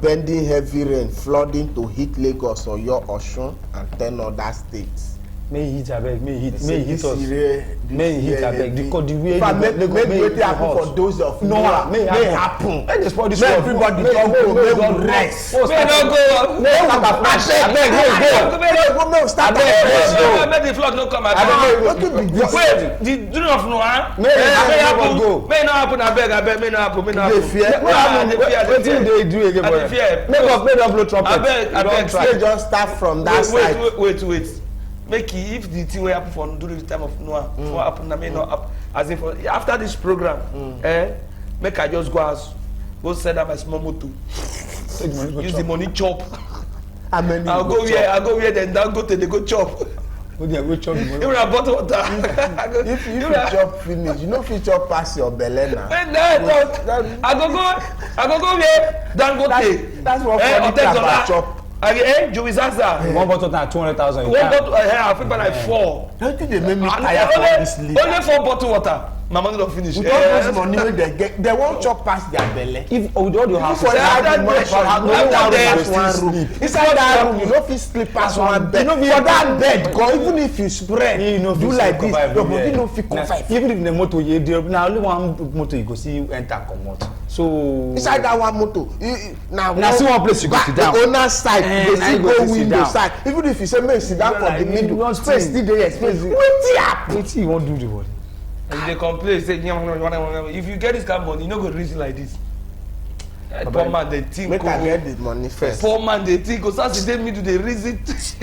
impending heavy rain flooding to hit Lagos or your Osun and 10 other states. May he hit abeg, may he hit us. May he hit abeg because the way make happen for those of no may happen. Let us spoil this world. Everybody don't go, may we rest. May no go. May abeg, no start. Make the flood no come abeg. Wait, the do not know ah. May happen. May not happen abeg, may not happen. May not happen. Wetin dey do again boy? Make us blow trumpet. Abeg, say just start from that side. Wait. Make if the thing will happen for during the time of Noah, what happen na may not happen. As if after this program, make I just go send out my small motor. Use the money chop. I'll go where then go to the go chop. Go chop. Even a bottle water. If you chop finish, you know if you chop pass your belly now. I go go where then go take. That's what funny chop. Joey Zaza. One bottle na 200,000. One bottle, I think like 4. Don't think they make me tired for this league. Only 4 bottle water. My money don't finish. We don't lose money when they get. They won't chop past their belly. If with all your house, inside that room, you don't feel sleep past one bed. For that bed, go even if you spread, do like this, your body no fit confive. Even if the motor you dey, na only one motor you go see enter comot. So inside that one motor, now see one place you go sit down. The owner side, you see go window side. Even if you say make sit down for the middle, space still dey space. Wetin happen? Wetin you wan do the body? And they complain say if you get this kind of money you no go reason like this. Poor man dey think. Make I get the money first. Poor man dey think because as e dey middle dey reason.